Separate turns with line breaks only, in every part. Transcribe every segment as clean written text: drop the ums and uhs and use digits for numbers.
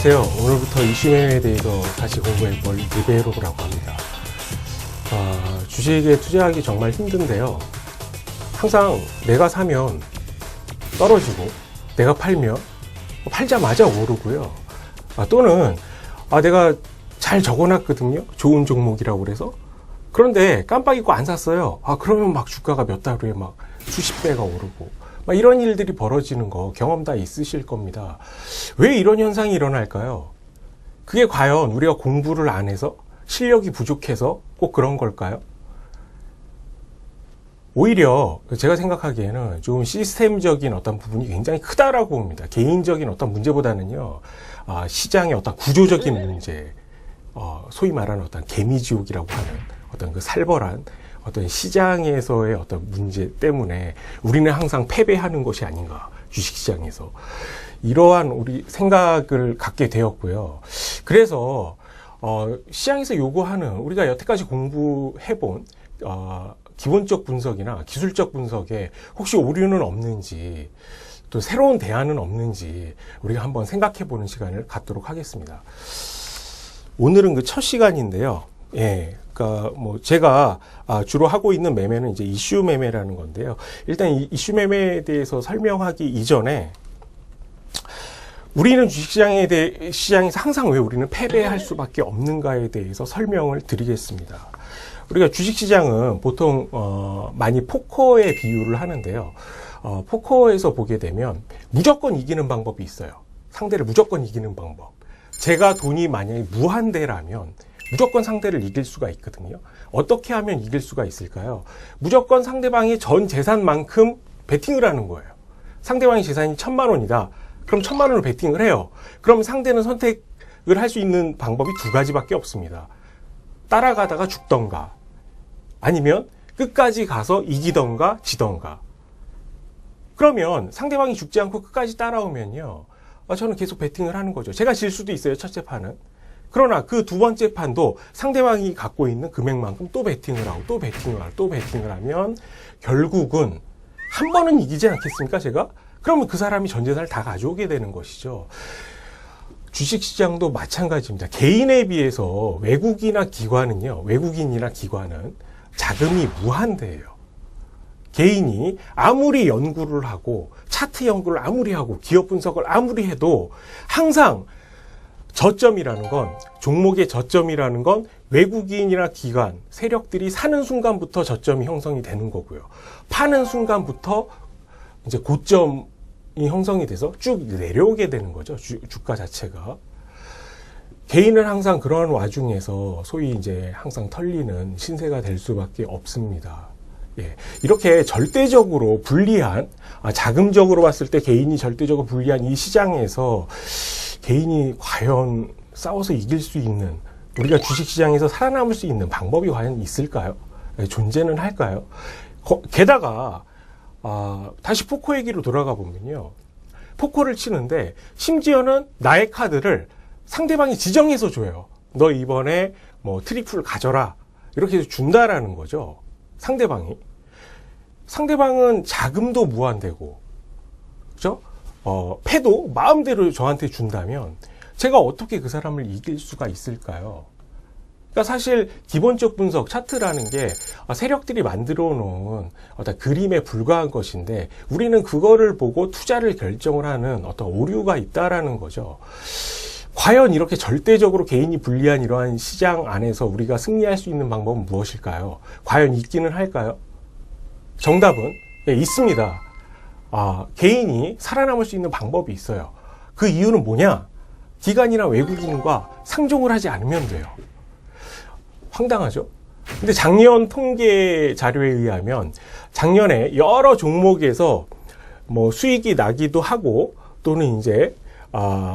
안녕하세요. 오늘부터 이슈매매에 대해서 다시 공부해 볼 리베로라고 합니다. 주식에 투자하기 정말 힘든데요. 항상 내가 사면 떨어지고 내가 팔면 팔자마자 오르고요. 또는 내가 잘 적어놨거든요. 좋은 종목이라고 그래서. 그런데 깜빡 잊고 안 샀어요. 그러면 막 주가가 몇 달 후에 막 수십 배가 오르고 이런 일들이 벌어지는 거 경험 다 있으실 겁니다. 왜 이런 현상이 일어날까요? 그게 과연 우리가 공부를 안 해서 실력이 부족해서 꼭 그런 걸까요? 오히려 제가 생각하기에는 좀 시스템적인 어떤 부분이 굉장히 크다라고 봅니다. 개인적인 어떤 문제보다는요, 시장의 어떤 구조적인 문제, 소위 말하는 어떤 개미지옥이라고 하는 어떤 그 살벌한 어떤 시장에서의 어떤 문제 때문에 우리는 항상 패배하는 것이 아닌가, 주식시장에서. 이러한 우리 생각을 갖게 되었고요. 그래서, 시장에서 요구하는 우리가 여태까지 공부해본, 기본적 분석이나 기술적 분석에 혹시 오류는 없는지, 또 새로운 대안은 없는지 우리가 한번 생각해 보는 시간을 갖도록 하겠습니다. 오늘은 그 첫 시간인데요. 그러니까 제가 주로 하고 있는 매매는 이제 이슈 매매라는 건데요. 일단 이 이슈 매매에 대해서 설명하기 이전에 우리는 시장에서 항상 왜 우리는 패배할 수밖에 없는가에 대해서 설명을 드리겠습니다. 우리가 주식시장은 보통 많이 포커에 비유를 하는데요. 포커에서 보게 되면 무조건 이기는 방법이 있어요. 상대를 무조건 이기는 방법. 제가 돈이 만약에 무한대라면 무조건 상대를 이길 수가 있거든요. 어떻게 하면 이길 수가 있을까요? 무조건 상대방의 전 재산만큼 베팅을 하는 거예요. 상대방의 재산이 1000만 원이다. 그럼 1000만 원을 베팅을 해요. 그럼 상대는 선택을 할 수 있는 방법이 두 가지밖에 없습니다. 따라가다가 죽던가, 아니면 끝까지 가서 이기던가 지던가. 그러면 상대방이 죽지 않고 끝까지 따라오면요, 저는 계속 베팅을 하는 거죠. 제가 질 수도 있어요, 첫째 판은. 그러나 그 두 번째 판도 상대방이 갖고 있는 금액만큼 또 베팅을 하고 또 베팅을 하고 또 베팅을 하면 결국은 한 번은 이기지 않겠습니까, 제가? 그러면 그 사람이 전 재산을 다 가져오게 되는 것이죠. 주식시장도 마찬가지입니다. 개인에 비해서 외국인이나 기관은 자금이 무한대예요. 개인이 아무리 연구를 하고 차트 연구를 아무리 하고 기업 분석을 아무리 해도 항상 저점이라는 건, 종목의 저점이라는 건 외국인이나 기관, 세력들이 사는 순간부터 저점이 형성이 되는 거고요. 파는 순간부터 이제 고점이 형성이 돼서 쭉 내려오게 되는 거죠. 주가 자체가. 개인은 항상 그러한 와중에서 소위 이제 항상 털리는 신세가 될 수밖에 없습니다. 이렇게 절대적으로 불리한, 자금적으로 봤을 때 개인이 절대적으로 불리한 이 시장에서 개인이 과연 싸워서 이길 수 있는, 우리가 주식시장에서 살아남을 수 있는 방법이 과연 있을까요? 존재는 할까요? 게다가 다시 포커 얘기로 돌아가 보면요, 포커를 치는데 심지어는 나의 카드를 상대방이 지정해서 줘요. 너 이번에 트리플 가져라, 이렇게 해서 준다라는 거죠. 상대방은 자금도 무한대고, 그죠? 패도 마음대로 저한테 준다면 제가 어떻게 그 사람을 이길 수가 있을까요? 그러니까 사실 기본적 분석, 차트라는 게 세력들이 만들어 놓은 어떤 그림에 불과한 것인데, 우리는 그거를 보고 투자를 결정을 하는 어떤 오류가 있다라는 거죠. 과연 이렇게 절대적으로 개인이 불리한 이러한 시장 안에서 우리가 승리할 수 있는 방법은 무엇일까요? 과연 있기는 할까요? 정답은 있습니다. 개인이 살아남을 수 있는 방법이 있어요. 그 이유는 뭐냐? 기관이나 외국인과 상종을 하지 않으면 돼요. 황당하죠? 근데 작년 통계 자료에 의하면 작년에 여러 종목에서 수익이 나기도 하고 또는 이제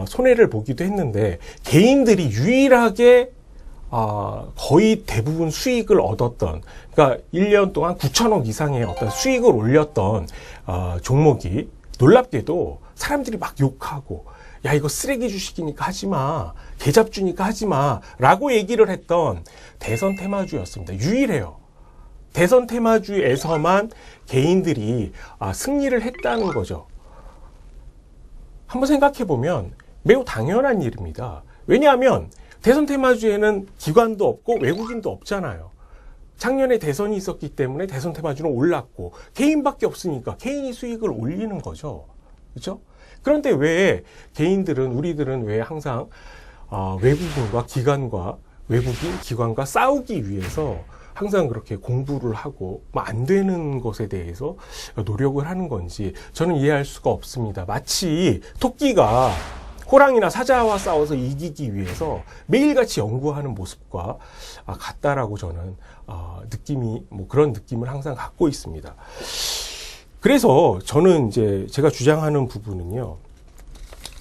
손해를 보기도 했는데, 개인들이 유일하게 거의 대부분 수익을 얻었던, 그러니까 1년 동안 9천억 이상의 어떤 수익을 올렸던 종목이 놀랍게도 사람들이 막 욕하고, 야, 이거 쓰레기 주식이니까 하지마, 개잡주니까 하지마 라고 얘기를 했던 대선 테마주였습니다. 유일해요. 대선 테마주에서만 개인들이 승리를 했다는 거죠. 한번 생각해 보면 매우 당연한 일입니다. 왜냐하면 대선 테마주에는 기관도 없고 외국인도 없잖아요. 작년에 대선이 있었기 때문에 대선 테마주는 올랐고 개인밖에 없으니까 개인이 수익을 올리는 거죠. 그렇죠? 그런데 왜 개인들은 우리들은 왜 항상 외국인과 기관과 외국인 기관과 싸우기 위해서 항상 그렇게 공부를 하고 안 되는 것에 대해서 노력을 하는 건지 저는 이해할 수가 없습니다. 마치 토끼가 호랑이나 사자와 싸워서 이기기 위해서 매일같이 연구하는 모습과 같다라고 저는 느낌이 그런 느낌을 항상 갖고 있습니다. 그래서 저는 이제 제가 주장하는 부분은요,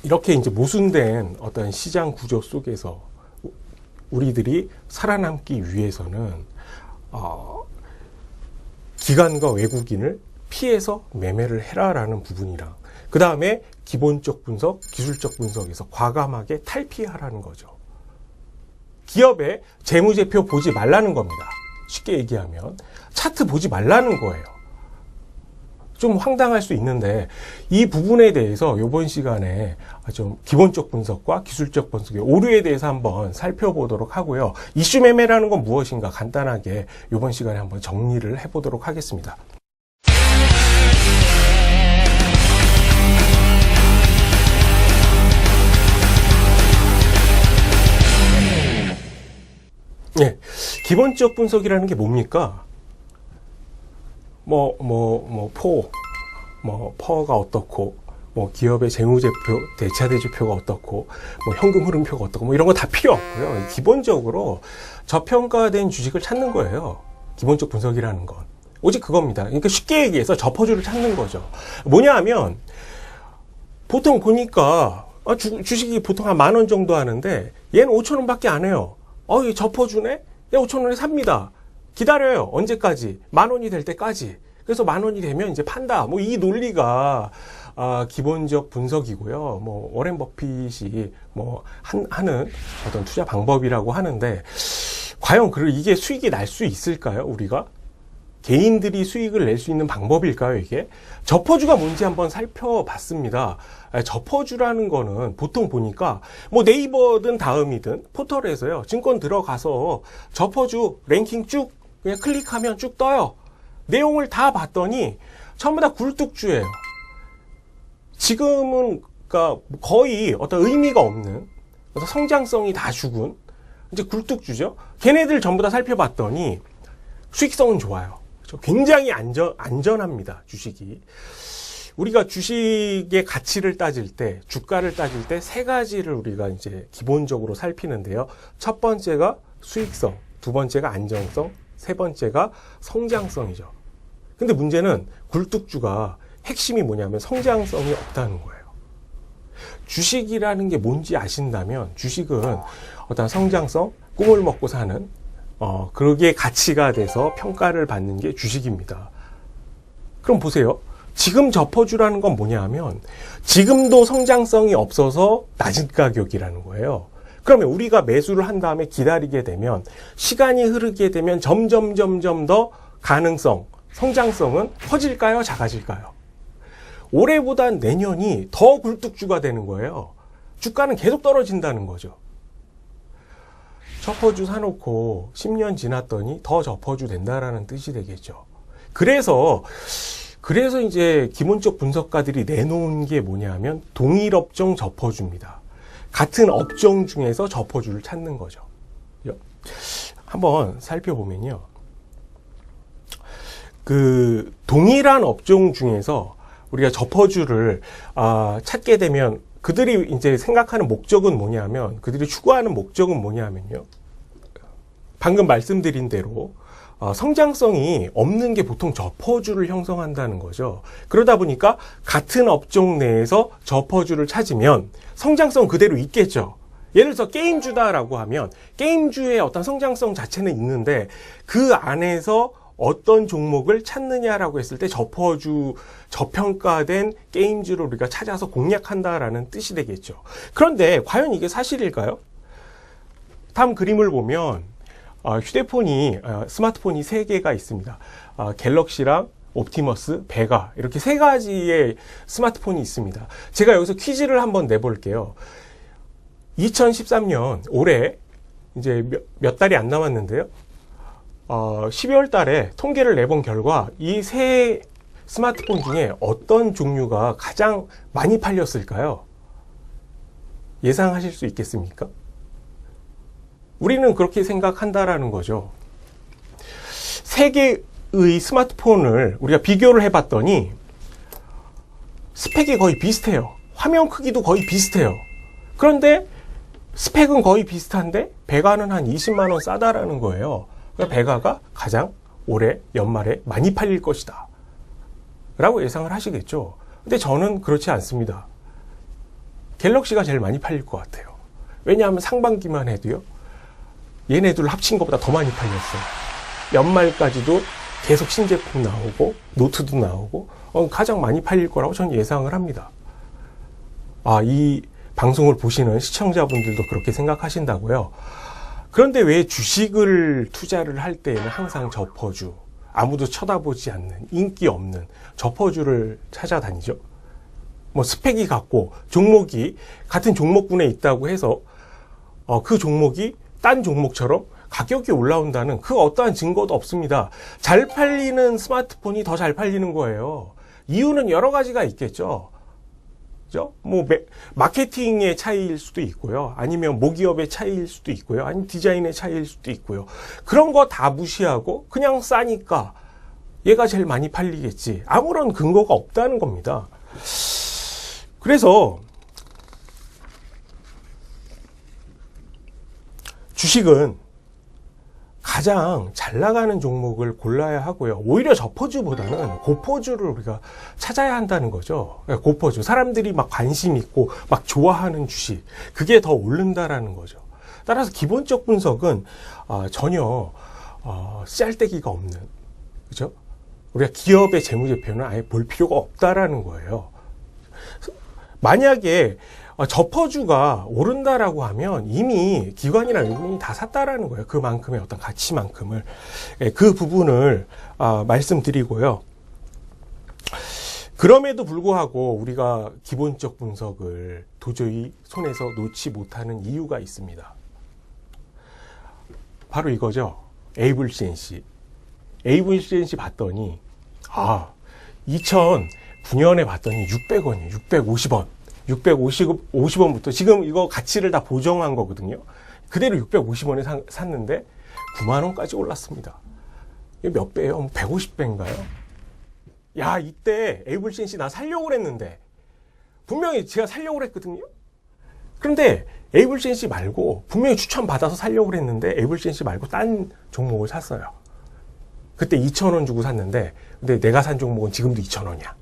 이렇게 이제 모순된 어떤 시장 구조 속에서 우리들이 살아남기 위해서는 기관과 외국인을 피해서 매매를 해라라는 부분이랑 그 다음에 기본적 분석, 기술적 분석에서 과감하게 탈피하라는 거죠. 기업의 재무제표 보지 말라는 겁니다. 쉽게 얘기하면 차트 보지 말라는 거예요. 좀 황당할 수 있는데 이 부분에 대해서 이번 시간에 좀 기본적 분석과 기술적 분석의 오류에 대해서 한번 살펴보도록 하고요. 이슈 매매라는 건 무엇인가 간단하게 이번 시간에 한번 정리를 해보도록 하겠습니다. 네, 기본적 분석이라는 게 뭡니까? 퍼가 어떻고, 기업의 재무제표, 대차대조표가 어떻고, 현금 흐름표가 어떻고, 이런 거 다 필요 없고요. 기본적으로 저평가된 주식을 찾는 거예요. 기본적 분석이라는 건. 오직 그겁니다. 그러니까 쉽게 얘기해서 저퍼주를 찾는 거죠. 뭐냐 하면, 보통 보니까, 주식이 보통 한 10,000원 정도 하는데, 얘는 5,000원 밖에 안 해요. 이 저퍼주네? 5,000원에 삽니다. 기다려요. 언제까지? 10,000원이 될 때까지. 그래서 10,000원이 되면 이제 판다. 이 논리가 기본적 분석이고요. 워렌 버핏이 하는 어떤 투자 방법이라고 하는데, 과연 이게 수익이 날 수 있을까요? 우리가? 개인들이 수익을 낼 수 있는 방법일까요, 이게? 저퍼주가 뭔지 한번 살펴봤습니다. 저퍼주라는 거는 보통 보니까 네이버든 다음이든 포털에서요, 증권 들어가서 저퍼주 랭킹 쭉 그냥 클릭하면 쭉 떠요. 내용을 다 봤더니 전부 다 굴뚝주예요. 지금은 그러니까 거의 어떤 의미가 없는 어떤 성장성이 다 죽은 이제 굴뚝주죠. 걔네들 전부 다 살펴봤더니 수익성은 좋아요. 굉장히 안전합니다, 주식이. 우리가 주식의 가치를 따질 때, 주가를 따질 때 세 가지를 우리가 이제 기본적으로 살피는데요. 첫 번째가 수익성, 두 번째가 안정성, 세 번째가 성장성이죠. 근데 문제는 굴뚝주가 핵심이 뭐냐면 성장성이 없다는 거예요. 주식이라는 게 뭔지 아신다면 주식은 어떤 성장성, 꿈을 먹고 사는 그게 가치가 돼서 평가를 받는 게 주식입니다. 그럼 보세요. 지금 저퍼주라는 건 뭐냐 하면 지금도 성장성이 없어서 낮은 가격이라는 거예요. 그러면 우리가 매수를 한 다음에 기다리게 되면 시간이 흐르게 되면 점점 더 가능성, 성장성은 커질까요? 작아질까요? 올해보다 내년이 더 굴뚝주가 되는 거예요. 주가는 계속 떨어진다는 거죠. 저퍼주 사놓고 10년 지났더니 더 저퍼주 된다라는 뜻이 되겠죠. 그래서 이제 기본적 분석가들이 내놓은 게 뭐냐면 동일 업종 저퍼주입니다. 같은 업종 중에서 저퍼주를 찾는 거죠. 한번 살펴보면요. 동일한 업종 중에서 우리가 저퍼주를 찾게 되면 그들이 이제 생각하는 목적은 뭐냐면, 그들이 추구하는 목적은 뭐냐면요. 방금 말씀드린 대로 성장성이 없는 게 보통 저퍼주를 형성한다는 거죠. 그러다 보니까 같은 업종 내에서 저퍼주를 찾으면 성장성 그대로 있겠죠. 예를 들어서 게임주다라고 하면 게임주의 어떤 성장성 자체는 있는데 그 안에서 어떤 종목을 찾느냐라고 했을 때 저퍼주, 저평가된 게임주를 우리가 찾아서 공략한다라는 뜻이 되겠죠. 그런데 과연 이게 사실일까요? 다음 그림을 보면 스마트폰이 3개가 있습니다. 갤럭시랑 옵티머스, 베가 이렇게 3가지의 스마트폰이 있습니다. 제가 여기서 퀴즈를 한번 내볼게요. 2013년 올해 이제 몇 달이 안 남았는데요. 12월 달에 통계를 내본 결과 이 새 스마트폰 중에 어떤 종류가 가장 많이 팔렸을까요? 예상하실 수 있겠습니까? 우리는 그렇게 생각한다라는 거죠. 세 개의 스마트폰을 우리가 비교를 해봤더니 스펙이 거의 비슷해요. 화면 크기도 거의 비슷해요. 그런데 스펙은 거의 비슷한데 배가는 한 20만 원 싸다라는 거예요. 그러니까 배가가 가장 올해 연말에 많이 팔릴 것이다 라고 예상을 하시겠죠. 근데 저는 그렇지 않습니다. 갤럭시가 제일 많이 팔릴 것 같아요. 왜냐하면 상반기만 해도요, 얘네들 합친 것보다 더 많이 팔렸어요. 연말까지도 계속 신제품 나오고 노트도 나오고 가장 많이 팔릴 거라고 저는 예상을 합니다. 이 방송을 보시는 시청자분들도 그렇게 생각하신다고요? 그런데 왜 주식을 투자를 할 때에는 항상 저퍼주, 아무도 쳐다보지 않는, 인기 없는 저퍼주를 찾아다니죠? 뭐 스펙이 같고 종목이 같은 종목군에 있다고 해서 그 종목이 딴 종목처럼 가격이 올라온다는 그 어떠한 증거도 없습니다. 잘 팔리는 스마트폰이 더 잘 팔리는 거예요. 이유는 여러 가지가 있겠죠. 그죠? 뭐 마케팅의 차이일 수도 있고요. 아니면 모기업의 차이일 수도 있고요. 아니면 디자인의 차이일 수도 있고요. 그런 거 다 무시하고 그냥 싸니까 얘가 제일 많이 팔리겠지. 아무런 근거가 없다는 겁니다. 그래서 주식은 가장 잘 나가는 종목을 골라야 하고요. 오히려 저퍼주보다는 고퍼주를 우리가 찾아야 한다는 거죠. 고퍼주. 사람들이 막 관심 있고 막 좋아하는 주식. 그게 더 오른다라는 거죠. 따라서 기본적 분석은 전혀 쌀데기가 없는, 그죠? 우리가 기업의 재무제표는 아예 볼 필요가 없다라는 거예요. 만약에 저퍼주가 오른다라고 하면 이미 기관이나 외국인이 다 샀다라는 거예요. 그만큼의 어떤 가치만큼을. 그 부분을 말씀드리고요. 그럼에도 불구하고 우리가 기본적 분석을 도저히 손에서 놓지 못하는 이유가 있습니다. 바로 이거죠. 에이블 CNC. 에이블 CNC 봤더니 2009년에 봤더니 600원이에요. 650원. 650원부터 지금 이거 가치를 다 보정한 거거든요. 그대로 650원에 샀는데 9만원까지 올랐습니다. 이게 몇 배예요? 150배인가요? 야, 이때 에이블 CNC 나 살려고 그랬는데 분명히 제가 살려고 그랬거든요. 그런데 에이블 CNC 말고 분명히 추천받아서 살려고 그랬는데 에이블 CNC 말고 딴 종목을 샀어요. 그때 2,000원 주고 샀는데 근데 내가 산 종목은 지금도 2,000원이야.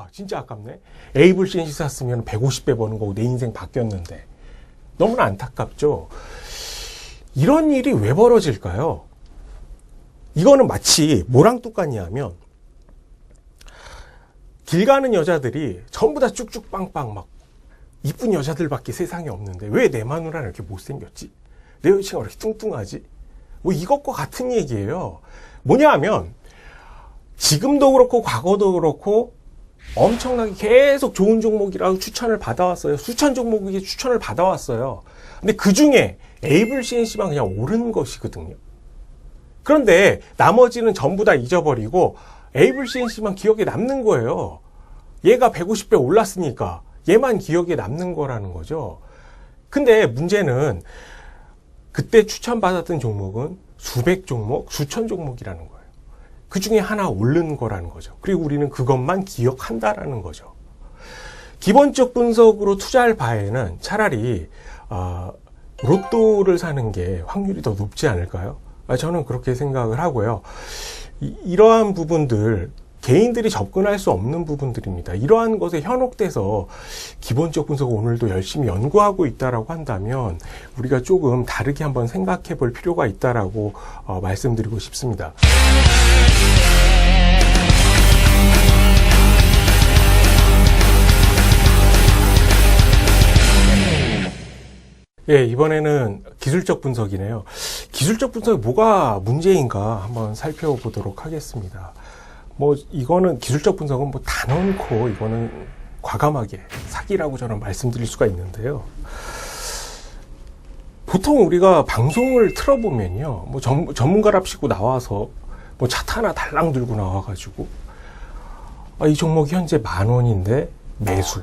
진짜 아깝네. 에이블 CNC 샀으면 150배 버는 거고 내 인생 바뀌었는데. 너무나 안타깝죠. 이런 일이 왜 벌어질까요? 이거는 마치 뭐랑 똑같냐면 길 가는 여자들이 전부 다 쭉쭉 빵빵 막 이쁜 여자들밖에 세상에 없는데 왜 내 마누라는 이렇게 못생겼지? 내 여친이 왜 이렇게 뚱뚱하지? 뭐 이것과 같은 얘기예요. 뭐냐 하면 지금도 그렇고 과거도 그렇고 엄청나게 계속 좋은 종목이라고 추천을 받아왔어요. 수천 종목이 추천을 받아왔어요. 근데 그 중에 에이블 CNC만 그냥 오른 것이거든요. 그런데 나머지는 전부 다 잊어버리고 에이블 CNC만 기억에 남는 거예요. 얘가 150배 올랐으니까 얘만 기억에 남는 거라는 거죠. 근데 문제는 그때 추천받았던 종목은 수백 종목, 수천 종목이라는 거예요. 그 중에 하나 오른 거라는 거죠. 그리고 우리는 그것만 기억한다라는 거죠. 기본적 분석으로 투자할 바에는 차라리 로또를 사는 게 확률이 더 높지 않을까요? 저는 그렇게 생각을 하고요. 이러한 부분들, 개인들이 접근할 수 없는 부분들입니다. 이러한 것에 현혹돼서 기본적 분석을 오늘도 열심히 연구하고 있다라고 한다면 우리가 조금 다르게 한번 생각해 볼 필요가 있다라고 말씀드리고 싶습니다. 이번에는 기술적 분석이네요. 기술적 분석이 뭐가 문제인가 한번 살펴보도록 하겠습니다. 이거는 기술적 분석은 단언코 이거는 과감하게 사기라고 저는 말씀드릴 수가 있는데요. 보통 우리가 방송을 틀어보면요, 뭐 전문가랍시고 나와서 뭐 차트 하나 달랑 들고 나와가지고 이 종목이 현재 10,000원인데 매수,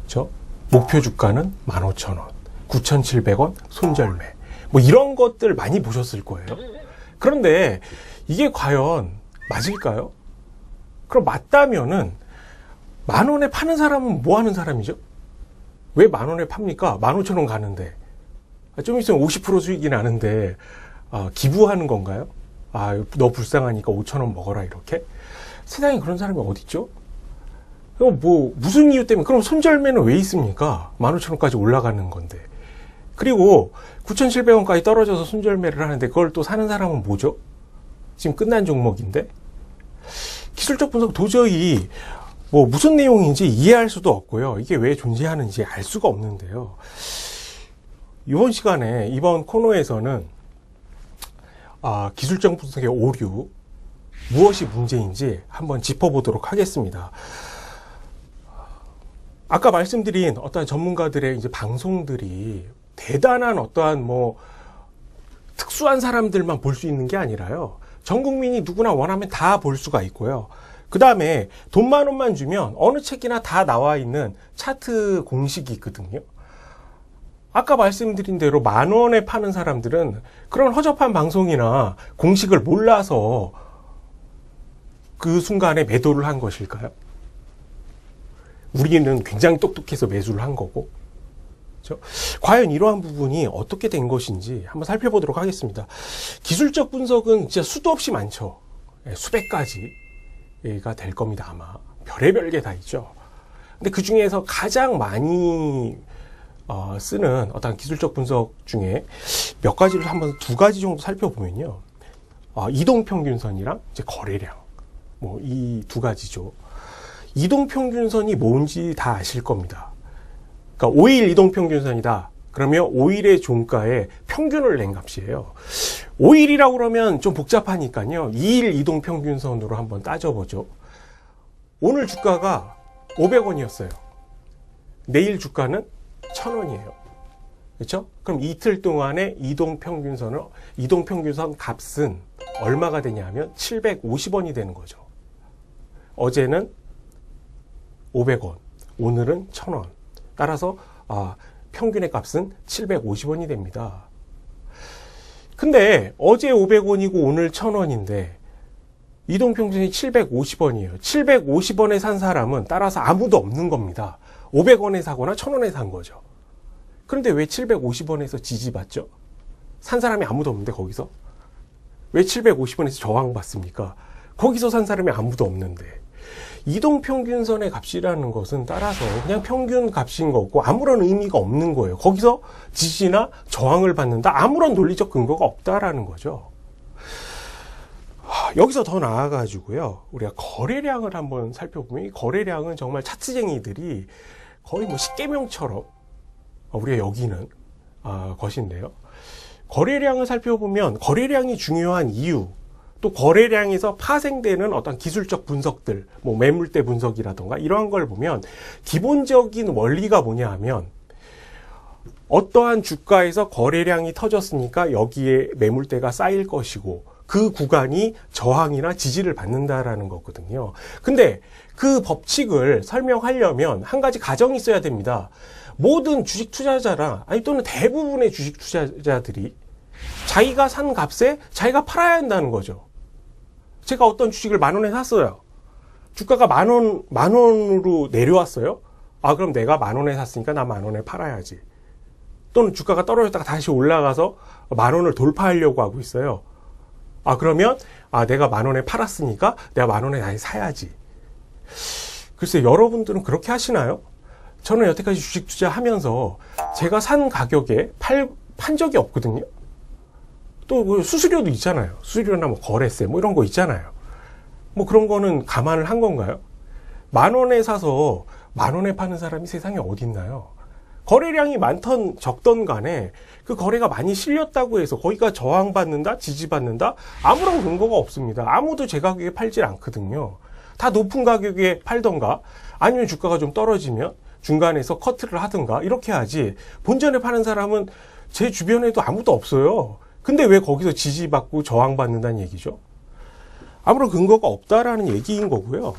그렇죠? 목표 주가는 15,000원, 9,700원 손절매, 뭐 이런 것들 많이 보셨을 거예요. 그런데 이게 과연 맞을까요? 그럼 맞다면은 10,000원에 파는 사람은 뭐 하는 사람이죠? 왜 10,000원에 팝니까? 15,000원 가는데. 좀 있으면 50% 수익이 나는데 기부하는 건가요? 너 불쌍하니까 5,000원 먹어라 이렇게? 세상에 그런 사람이 어디 있죠? 뭐 무슨 이유 때문에? 그럼 손절매는 왜 있습니까? 15,000원까지 올라가는 건데. 그리고 9,700원까지 떨어져서 손절매를 하는데 그걸 또 사는 사람은 뭐죠? 지금 끝난 종목인데? 기술적 분석 도저히 뭐 무슨 내용인지 이해할 수도 없고요. 이게 왜 존재하는지 알 수가 없는데요. 이번 시간에, 이번 코너에서는 기술적 분석의 오류, 무엇이 문제인지 한번 짚어보도록 하겠습니다. 아까 말씀드린 어떠한 전문가들의 이제 방송들이 대단한 어떠한 뭐 특수한 사람들만 볼 수 있는 게 아니라요. 전 국민이 누구나 원하면 다 볼 수가 있고요. 그 다음에 돈 10,000원만 주면 어느 책이나 다 나와 있는 차트 공식이 있거든요. 아까 말씀드린 대로 10,000원에 파는 사람들은 그런 허접한 방송이나 공식을 몰라서 그 순간에 매도를 한 것일까요? 우리는 굉장히 똑똑해서 매수를 한 거고, 그렇죠? 과연 이러한 부분이 어떻게 된 것인지 한번 살펴보도록 하겠습니다. 기술적 분석은 진짜 수도 없이 많죠. 수백 가지가 될 겁니다. 아마 별의별 게 다 있죠. 근데 그 중에서 가장 많이 쓰는 어떤 기술적 분석 중에 몇 가지를 한번 2가지 정도 살펴보면요. 이동평균선이랑 이제 거래량. 뭐 이 2가지죠. 이동평균선이 뭔지 다 아실 겁니다. 그러니까 5일 이동평균선이다. 그러면 5일의 종가의 평균을 낸 값이에요. 5일이라고 그러면 좀 복잡하니까요. 2일 이동평균선으로 한번 따져보죠. 오늘 주가가 500원이었어요. 내일 주가는 1,000원이에요. 그렇죠? 그럼 이틀 동안의 이동평균선 값은 얼마가 되냐면 750원이 되는 거죠. 어제는 500원, 오늘은 1,000원. 따라서 평균의 값은 750원이 됩니다. 근데 어제 500원이고 오늘 1,000원인데 이동평균이 750원이에요. 750원에 산 사람은 따라서 아무도 없는 겁니다. 500원에 사거나 1,000원에 산 거죠. 그런데 왜 750원에서 지지받죠? 산 사람이 아무도 없는데 거기서? 왜 750원에서 저항받습니까? 거기서 산 사람이 아무도 없는데. 이동평균선의 값이라는 것은 따라서 그냥 평균 값인 거고 아무런 의미가 없는 거예요. 거기서 지지나 저항을 받는다? 아무런 논리적 근거가 없다라는 거죠. 여기서 더 나아가지고요. 우리가 거래량을 한번 살펴보면 이 거래량은 정말 차트쟁이들이 거의 뭐 십계명처럼 우리가 여기는 것인데요. 거래량을 살펴보면 거래량이 중요한 이유, 또 거래량에서 파생되는 어떤 기술적 분석들, 뭐 매물대 분석이라던가 이러한 걸 보면 기본적인 원리가 뭐냐 하면 어떠한 주가에서 거래량이 터졌으니까 여기에 매물대가 쌓일 것이고 그 구간이 저항이나 지지를 받는다라는 거거든요. 근데 그 법칙을 설명하려면 한 가지 가정이 있어야 됩니다. 모든 주식 투자자나 또는 대부분의 주식 투자자들이 자기가 산 값에 자기가 팔아야 한다는 거죠. 제가 어떤 주식을 10,000원에 샀어요. 주가가 10,000원으로 내려왔어요. 그럼 내가 10,000원에 샀으니까 나 10,000원에 팔아야지. 또는 주가가 떨어졌다가 다시 올라가서 10,000원을 돌파하려고 하고 있어요. 그러면 내가 10,000원에 팔았으니까 내가 10,000원에 다시 사야지. 글쎄 여러분들은 그렇게 하시나요? 저는 여태까지 주식 투자하면서 제가 산 가격에 판 적이 없거든요. 또 수수료도 있잖아요. 수수료나 뭐 거래세 뭐 이런 거 있잖아요. 뭐 그런 거는 감안을 한 건가요? 10,000원에 사서 10,000원에 파는 사람이 세상에 어디 있나요? 거래량이 많던 적던 간에 그 거래가 많이 실렸다고 해서 거기가 저항받는다, 지지받는다 아무런 근거가 없습니다. 아무도 제 가격에 팔질 않거든요. 다 높은 가격에 팔던가 아니면 주가가 좀 떨어지면 중간에서 커트를 하든가 이렇게 하지 본전에 파는 사람은 제 주변에도 아무도 없어요. 근데 왜 거기서 지지받고 저항받는다는 얘기죠? 아무런 근거가 없다라는 얘기인 거고요.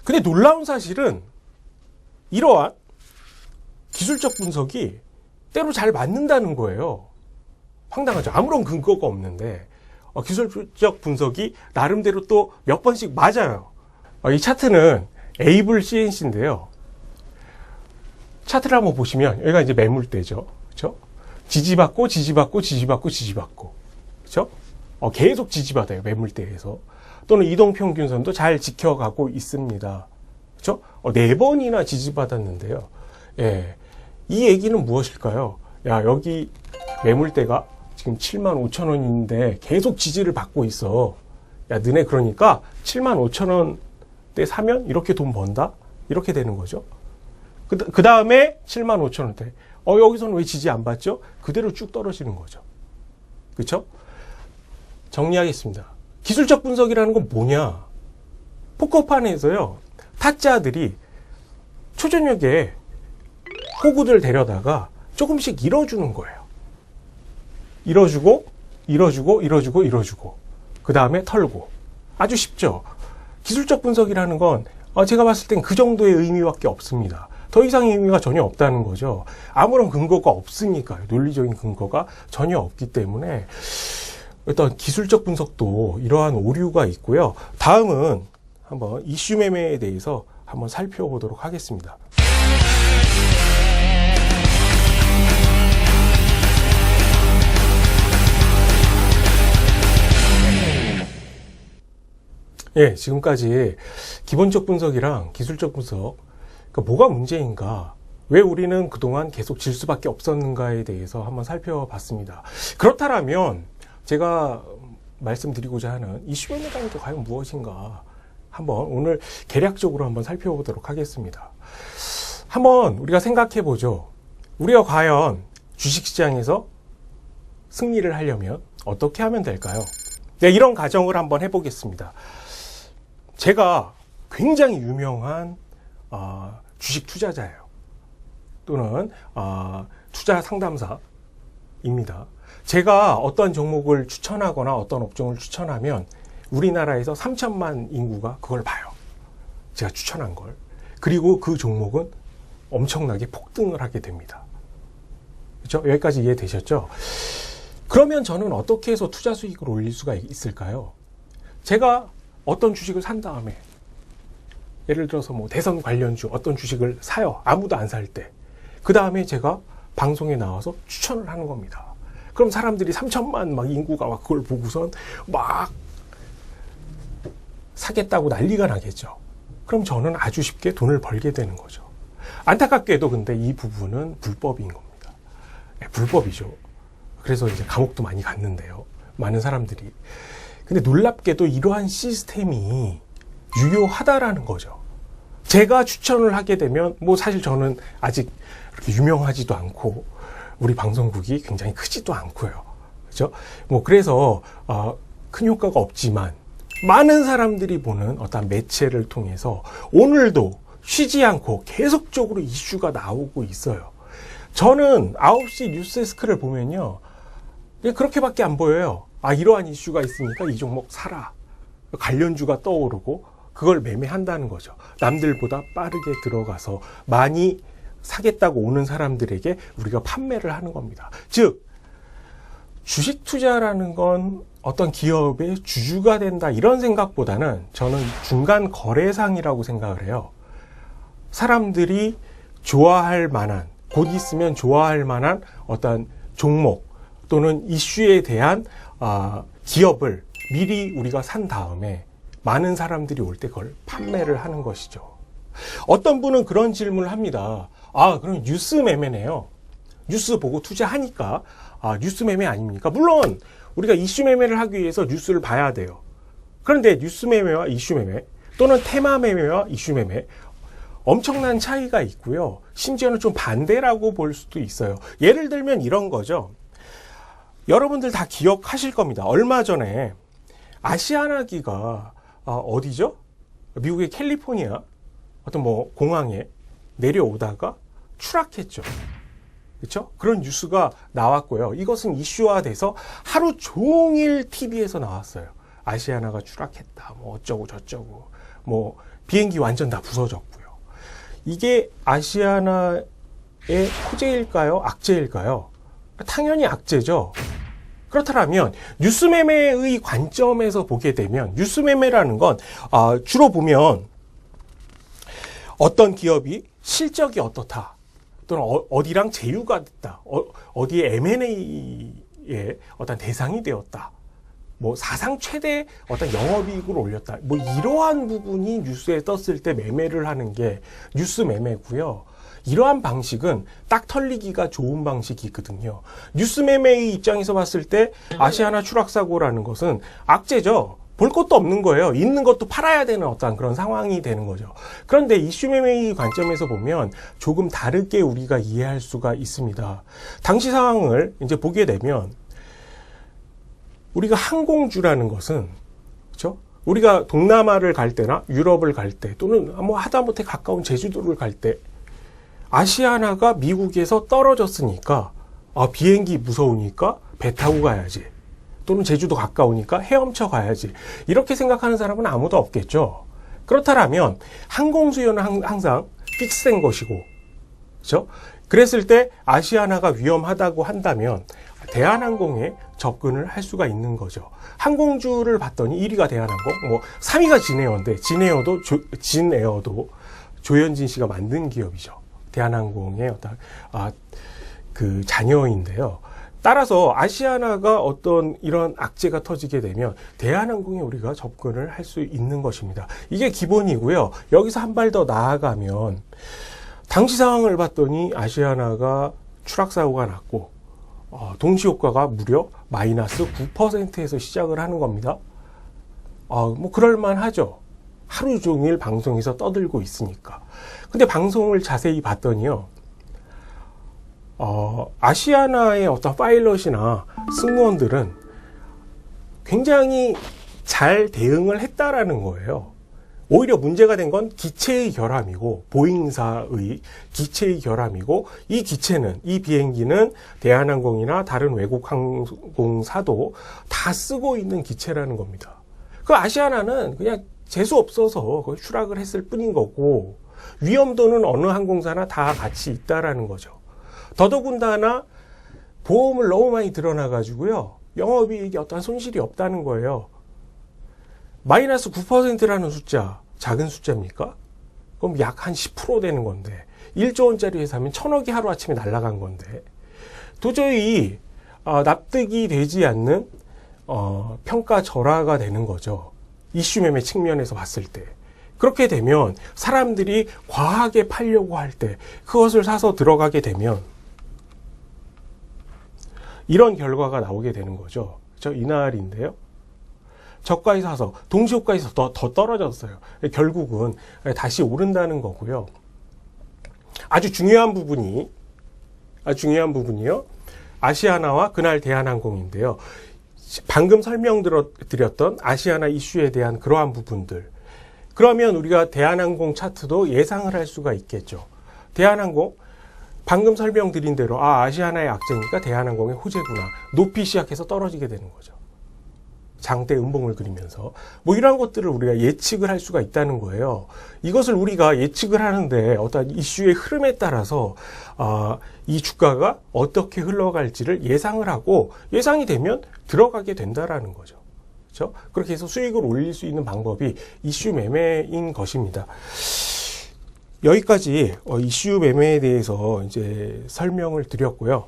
근데 놀라운 사실은 이러한 기술적 분석이 때로 잘 맞는다는 거예요. 황당하죠. 아무런 근거가 없는데 기술적 분석이 나름대로 또 몇 번씩 맞아요. 이 차트는 에이블 CNC인데요. 차트를 한번 보시면 여기가 이제 매물대죠. 그렇죠? 지지받고 지지받고 지지받고 지지받고. 그렇죠? 계속 지지받아요. 매물대에서. 또는 이동평균선도 잘 지켜가고 있습니다. 그렇죠? 4번이나 지지받았는데요. 예. 이 얘기는 무엇일까요? 야, 여기 매물대가 지금 75,000원인데 계속 지지를 받고 있어. 야, 너네 그러니까 75,000원대 사면 이렇게 돈 번다? 이렇게 되는 거죠. 그 다음에 75,000원대. 여기서는 왜 지지 안 받죠? 그대로 쭉 떨어지는 거죠. 그렇죠? 정리하겠습니다. 기술적 분석이라는 건 뭐냐? 포커판에서요. 타짜들이 초저녁에 호구들 데려다가 조금씩 잃어주는 거예요. 잃어주고 그 다음에 털고. 아주 쉽죠. 기술적 분석이라는 건 제가 봤을 땐 그 정도의 의미밖에 없습니다. 더 이상의 의미가 전혀 없다는 거죠. 아무런 근거가 없으니까요. 논리적인 근거가 전혀 없기 때문에 일단 기술적 분석도 이러한 오류가 있고요. 다음은 한번 이슈 매매에 대해서 한번 살펴보도록 하겠습니다. 예, 지금까지 기본적 분석이랑 기술적 분석, 그러니까 뭐가 문제인가, 왜 우리는 그동안 계속 질 수밖에 없었는가에 대해서 한번 살펴봤습니다. 그렇다면 제가 말씀드리고자 하는 이슈 매매라는 게 과연 무엇인가 한번 오늘 개략적으로 한번 살펴보도록 하겠습니다. 한번 우리가 생각해 보죠. 우리가 과연 주식시장에서 승리를 하려면 어떻게 하면 될까요? 네, 이런 가정을 한번 해보겠습니다. 제가 굉장히 유명한 주식 투자자예요. 또는 투자 상담사입니다. 제가 어떤 종목을 추천하거나 어떤 업종을 추천하면 우리나라에서 3천만 인구가 그걸 봐요. 제가 추천한 걸. 그리고 그 종목은 엄청나게 폭등을 하게 됩니다. 그렇죠? 여기까지 이해되셨죠? 그러면 저는 어떻게 해서 투자 수익을 올릴 수가 있을까요? 제가 어떤 주식을 산 다음에 예를 들어서 뭐 대선 관련주 어떤 주식을 사요. 아무도 안 살 때. 그 다음에 제가 방송에 나와서 추천을 하는 겁니다. 그럼 사람들이 3천만 막 인구가 막 그걸 보고선 막 사겠다고 난리가 나겠죠. 그럼 저는 아주 쉽게 돈을 벌게 되는 거죠. 안타깝게도 근데 이 부분은 불법인 겁니다. 네, 불법이죠. 그래서 이제 감옥도 많이 갔는데요. 많은 사람들이. 근데 놀랍게도 이러한 시스템이 유효하다라는 거죠. 제가 추천을 하게 되면 뭐 사실 저는 아직 그렇게 유명하지도 않고 우리 방송국이 굉장히 크지도 않고요. 그렇죠? 뭐 그래서 큰 효과가 없지만 많은 사람들이 보는 어떤 매체를 통해서 오늘도 쉬지 않고 계속적으로 이슈가 나오고 있어요. 저는 9시 뉴스데스크를 보면요. 그렇게밖에 안 보여요. 이러한 이슈가 있으니까 이 종목 사라. 관련주가 떠오르고 그걸 매매한다는 거죠. 남들보다 빠르게 들어가서 많이 사겠다고 오는 사람들에게 우리가 판매를 하는 겁니다. 즉 주식 투자라는 건 어떤 기업의 주주가 된다 이런 생각보다는 저는 중간 거래상이라고 생각을 해요. 사람들이 좋아할 만한, 곧 있으면 좋아할 만한 어떤 종목 또는 이슈에 대한 기업을 미리 우리가 산 다음에 많은 사람들이 올 때 그걸 판매를 하는 것이죠. 어떤 분은 그런 질문을 합니다. 그럼 뉴스 매매네요. 뉴스 보고 투자하니까 뉴스 매매 아닙니까? 물론 우리가 이슈 매매를 하기 위해서 뉴스를 봐야 돼요. 그런데 뉴스 매매와 이슈 매매 또는 테마 매매와 이슈 매매 엄청난 차이가 있고요. 심지어는 좀 반대라고 볼 수도 있어요. 예를 들면 이런 거죠. 여러분들 다 기억하실 겁니다. 얼마 전에 아시아나기가 어디죠? 미국의 캘리포니아 어떤 뭐 공항에 내려오다가 추락했죠. 그렇죠? 그런 뉴스가 나왔고요. 이것은 이슈화돼서 하루 종일 TV에서 나왔어요. 아시아나가 추락했다. 뭐 어쩌고 저쩌고. 뭐 비행기 완전 다 부서졌고요. 이게 아시아나의 호재일까요? 악재일까요? 당연히 악재죠. 그렇다면 뉴스 매매의 관점에서 보게 되면 뉴스 매매라는 건 주로 보면 어떤 기업이 실적이 어떻다. 또는 어디랑 제휴가 됐다. 어디에 M&A의 어떤 대상이 되었다. 뭐 사상 최대 어떤 영업이익을 올렸다. 뭐 이러한 부분이 뉴스에 떴을 때 매매를 하는 게 뉴스 매매고요. 이러한 방식은 딱 털리기가 좋은 방식이거든요. 뉴스 매매의 입장에서 봤을 때 아시아나 추락 사고라는 것은 악재죠. 볼 것도 없는 거예요. 있는 것도 팔아야 되는 어떤 그런 상황이 되는 거죠. 그런데 이슈 매매의 관점에서 보면 조금 다르게 우리가 이해할 수가 있습니다. 당시 상황을 이제 보게 되면 우리가 항공주라는 것은 그렇죠? 우리가 동남아를 갈 때나 유럽을 갈 때 또는 뭐 하다못해 가까운 제주도를 갈 때 아시아나가 미국에서 떨어졌으니까 비행기 무서우니까 배 타고 가야지. 또는 제주도 가까우니까 헤엄쳐 가야지. 이렇게 생각하는 사람은 아무도 없겠죠. 그렇다면 항공수요는 항상 픽스된 것이고, 그렇죠? 그랬을 때 아시아나가 위험하다고 한다면 대한항공에 접근을 할 수가 있는 거죠. 항공주를 봤더니 1위가 대한항공, 뭐 3위가 진에어인데 진에어도 조현진 씨가 만든 기업이죠. 대한항공의 어떤 그 자녀인데요. 따라서 아시아나가 어떤 이런 악재가 터지게 되면 대한항공에 우리가 접근을 할 수 있는 것입니다. 이게 기본이고요. 여기서 한 발 더 나아가면 당시 상황을 봤더니 아시아나가 추락사고가 났고 동시효과가 무려 마이너스 9%에서 시작을 하는 겁니다. 뭐 그럴만 하죠. 하루 종일 방송에서 떠들고 있으니까. 근데 방송을 자세히 봤더니요. 아시아나의 어떤 파일럿이나 승무원들은 굉장히 잘 대응을 했다라는 거예요. 오히려 문제가 된 건 기체의 결함이고, 보잉사의 기체의 결함이고, 이 비행기는 대한항공이나 다른 외국 항공사도 다 쓰고 있는 기체라는 겁니다. 그 아시아나는 그냥 재수 없어서 추락을 했을 뿐인 거고, 위험도는 어느 항공사나 다 같이 있다라는 거죠. 더더군다나 보험을 너무 많이 들어놔가지고요. 영업이익에 어떠한 손실이 없다는 거예요. 마이너스 9%라는 숫자, 작은 숫자입니까? 그럼 약 한 10% 되는 건데 1조 원짜리 회사면 1,000억이 하루아침에 날아간 건데 도저히 납득이 되지 않는 평가절하가 되는 거죠. 이슈 매매 측면에서 봤을 때. 그렇게 되면 사람들이 과하게 팔려고 할 때 그것을 사서 들어가게 되면 이런 결과가 나오게 되는 거죠. 이날인데요. 저가에 사서 동시효과에서 더 떨어졌어요. 결국은 다시 오른다는 거고요. 아주 중요한 부분이요. 아시아나와 그날 대한항공인데요. 방금 설명드렸던 아시아나 이슈에 대한 그러한 부분들. 그러면 우리가 대한항공 차트도 예상을 할 수가 있겠죠. 대한항공 방금 설명드린 대로 아시아나의 악재니까 대한항공의 호재구나. 높이 시작해서 떨어지게 되는 거죠. 장대 음봉을 그리면서 뭐 이러한 것들을 우리가 예측을 할 수가 있다는 거예요. 이것을 우리가 예측을 하는데 어떤 이슈의 흐름에 따라서 이 주가가 어떻게 흘러갈지를 예상을 하고 예상이 되면 들어가게 된다라는 거죠. 그렇죠? 그렇게 해서 수익을 올릴 수 있는 방법이 이슈 매매인 것입니다. 여기까지 이슈 매매에 대해서 이제 설명을 드렸고요.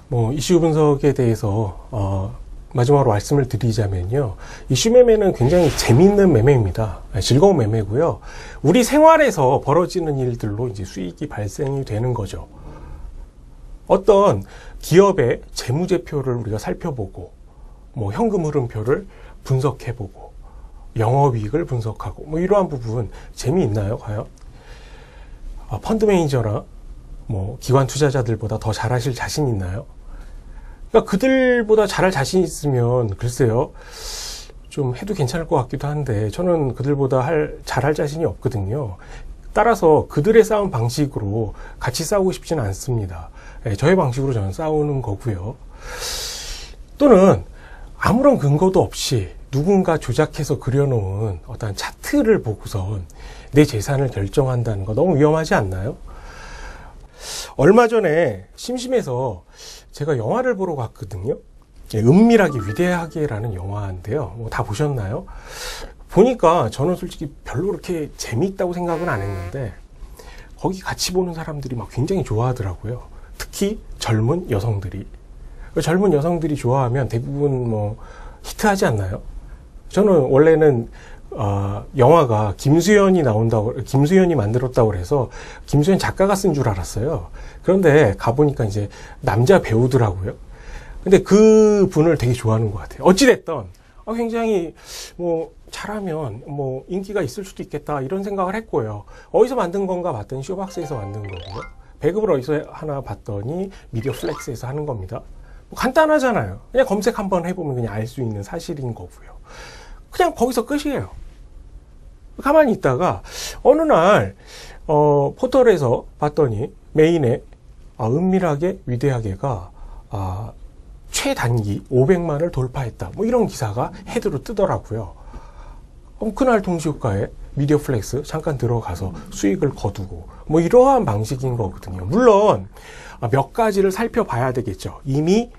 뭐 이슈 분석에 대해서 마지막으로 말씀을 드리자면요. 이슈 매매는 굉장히 재미있는 매매입니다. 즐거운 매매고요. 우리 생활에서 벌어지는 일들로 이제 수익이 발생이 되는 거죠. 어떤 기업의 재무제표를 우리가 살펴보고, 뭐 현금 흐름표를 분석해보고, 영업이익을 분석하고, 뭐 이러한 부분 재미있나요, 과연? 펀드 매니저나 뭐 기관 투자자들보다 더 잘하실 자신 있나요? 그러니까 그들보다 잘할 자신 있으면 글쎄요 좀 해도 괜찮을 것 같기도 한데 저는 그들보다 잘할 자신이 없거든요. 따라서 그들의 싸움 방식으로 같이 싸우고 싶지는 않습니다. 저의 방식으로 저는 싸우는 거고요. 또는 아무런 근거도 없이 누군가 조작해서 그려놓은 어떤 차트를 보고선 내 재산을 결정한다는 거 너무 위험하지 않나요? 얼마 전에 심심해서 제가 영화를 보러 갔거든요. 은밀하게 위대하게라는 영화인데요. 다 보셨나요? 보니까 저는 솔직히 별로 그렇게 재미있다고 생각은 안 했는데 거기 같이 보는 사람들이 막 굉장히 좋아하더라고요. 특히 젊은 여성들이. 젊은 여성들이 좋아하면 대부분 뭐 히트하지 않나요? 저는 원래는 영화가 김수현이 만들었다고 해서 김수현 작가가 쓴 줄 알았어요. 그런데 가보니까 이제 남자 배우더라고요. 근데 그 분을 되게 좋아하는 것 같아요. 어찌됐든 굉장히 뭐 잘하면 뭐 인기가 있을 수도 있겠다 이런 생각을 했고요. 어디서 만든 건가 봤더니 쇼박스에서 만든 거고요. 배급을 어디서 하나 봤더니 미디어 플렉스에서 하는 겁니다. 뭐 간단하잖아요. 그냥 검색 한번 해보면 그냥 알 수 있는 사실인 거고요. 그냥 거기서 끝이에요. 가만히 있다가 어느 날 포털에서 봤더니 메인에 은밀하게 위대하게가 최단기 500만을 돌파했다. 뭐 이런 기사가 헤드로 뜨더라고요. 그날 동시효과에 미디어 플렉스 잠깐 들어가서 수익을 거두고 뭐 이러한 방식인 거거든요. 물론 몇 가지를 살펴봐야 되겠죠. 이미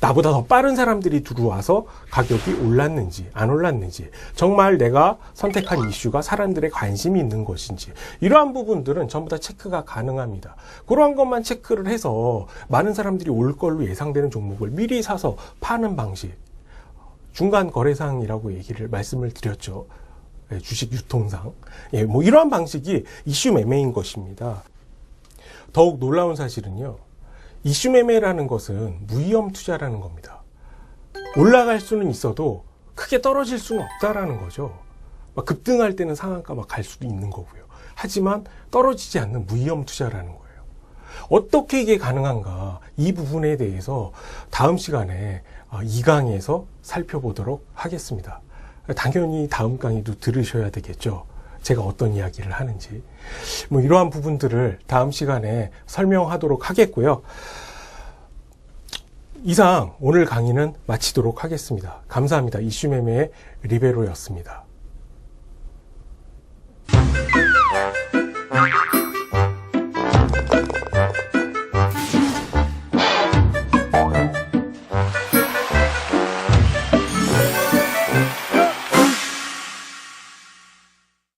나보다 더 빠른 사람들이 들어와서 가격이 올랐는지 안 올랐는지, 정말 내가 선택한 이슈가 사람들의 관심이 있는 것인지, 이러한 부분들은 전부 다 체크가 가능합니다. 그러한 것만 체크를 해서 많은 사람들이 올 걸로 예상되는 종목을 미리 사서 파는 방식, 중간 거래상이라고 말씀을 드렸죠. 주식 유통상. 뭐 이러한 방식이 이슈 매매인 것입니다. 더욱 놀라운 사실은요, 이슈 매매라는 것은 무위험 투자라는 겁니다. 올라갈 수는 있어도 크게 떨어질 수는 없다라는 거죠. 막 급등할 때는 상한가 막 갈 수도 있는 거고요. 하지만 떨어지지 않는 무위험 투자라는 거예요. 어떻게 이게 가능한가, 이 부분에 대해서 다음 시간에 2강에서 살펴보도록 하겠습니다. 당연히 다음 강의도 들으셔야 되겠죠. 제가 어떤 이야기를 하는지. 뭐 이러한 부분들을 다음 시간에 설명하도록 하겠고요. 이상 오늘 강의는 마치도록 하겠습니다. 감사합니다. 이슈매매의 리베로였습니다.